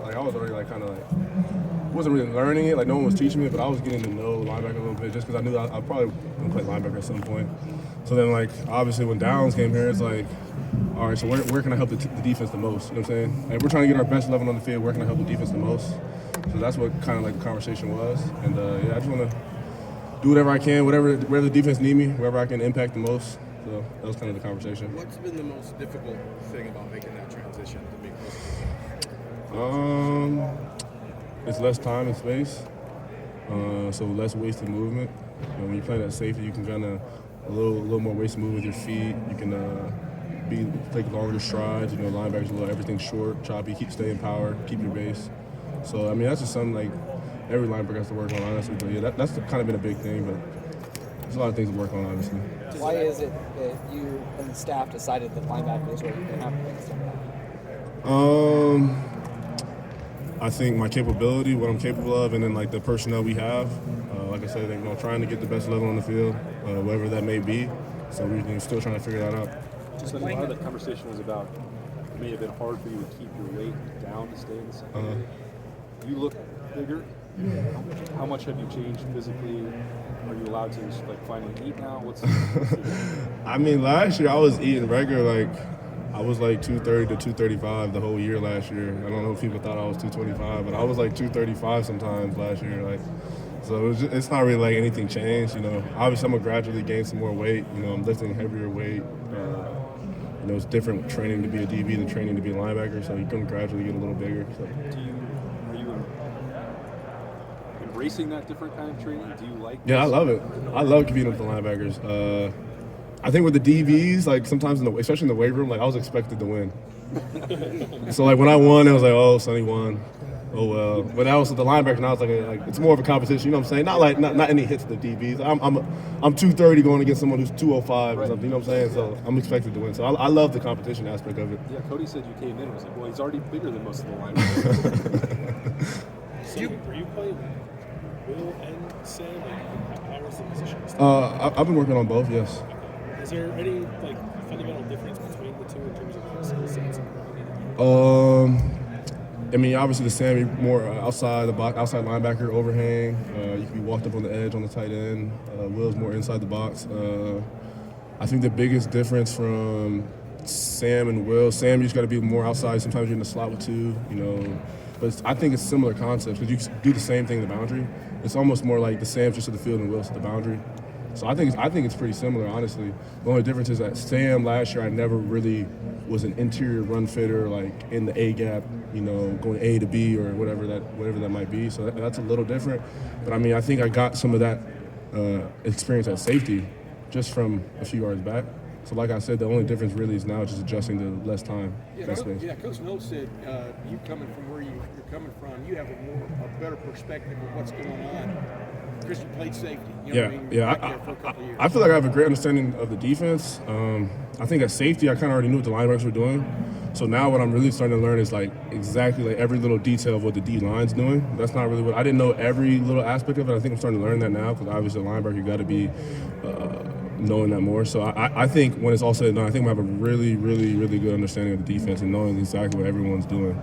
I was already like kind of like wasn't really learning it. Like no one was teaching me, but I was getting to know linebacker a little bit just because I knew I probably would play linebacker at some point. So then like obviously when downs came here, it's like, all right, so where can I help the defense the most? You know what I'm saying? Like we're trying to get our best level on the field. Where can I help the defense the most? So that's what kind of like the conversation was. And yeah, I just want to do whatever I can, wherever the defense need me, wherever I can impact the most. So that was kind of the conversation. What's been the most difficult thing about making that transition to be It's less time and space, so less wasted movement. When you play that safety, you can kind of a little more wasted movement with your feet. You can take longer strides. You know, linebackers everything's short, choppy, stay in power, keep your base. So I mean, that's just something like every linebacker has to work on, honestly. But yeah, that's kind of been a big thing. But there's a lot of things to work on, obviously. Why is it that you and the staff decided that linebacker is what you're going to have to play? I think my capability, what I'm capable of, and then like the personnel we have. Like I said, you know, trying to get the best level on the field, whatever that may be. So we're still trying to figure that out. Just a lot of the conversation was about it may have been hard for you to keep your weight down to stay in the secondary. You look bigger. How much have you changed physically? Are you allowed to like finally eat now? What's I mean, last year I was eating regular, like I was like 230 to 235 the whole year last year. I don't know if people thought I was 225, but I was like 235 sometimes last year. Like, so it's not really like anything changed. You know, obviously I'm gonna gradually gain some more weight. You know, I'm lifting heavier weight. You know, it's different training to be a DB than training to be a linebacker. So you can gradually get a little bigger. So. Are you embracing that different kind of training? Do you like? Yeah, I love it. I love competing with the linebackers. I think with the DBs, like sometimes, especially in the weight room, like I was expected to win. So like when I won, it was like, oh, Sonny won. Oh well. But that was the linebacker. Now it's like it's more of a competition. You know what I'm saying? Not any hits to the DBs. I'm 230 going against someone who's 205 or something. You know what I'm saying? So I'm expected to win. So I love the competition aspect of it. Yeah, Cody said you came in and was like, well, he's already bigger than most of the linebackers. So were you playing Will and Sam? How was the position? I've been working on both. Yes. Is there any like fundamental difference between the two in terms of skill sets and I mean, obviously the Sammy more outside the box, outside linebacker overhang. You can be walked up on the edge on the tight end. Will's more inside the box. I think the biggest difference from Sam and Will, Sam, you just got to be more outside. Sometimes you're in the slot with two, you know. But I think it's similar concepts because you do the same thing in the boundary. It's almost more like the Sam's just to the field and Will's to the boundary. So I think it's pretty similar, honestly. The only difference is that Sam last year I never really was an interior run fitter, like in the A gap, you know, going A to B or whatever that might be. So that's a little different. But I mean, I think I got some of that experience at safety just from a few yards back. So like I said, the only difference really is now just adjusting to less time, less space. Yeah, Coach Noel said you coming from where you're coming from, you have a better perspective of what's going on. Because you played safety. You know what I mean? Yeah. I feel like I have a great understanding of the defense. I think at safety, I kind of already knew what the linebackers were doing. So now what I'm really starting to learn is like exactly like every little detail of what the D line's doing. That's not really what I didn't know every little aspect of it. I think I'm starting to learn that now because obviously a linebacker, you got to be knowing that more. So I think when it's all said and done, I think I have a really, really, really good understanding of the defense and knowing exactly what everyone's doing.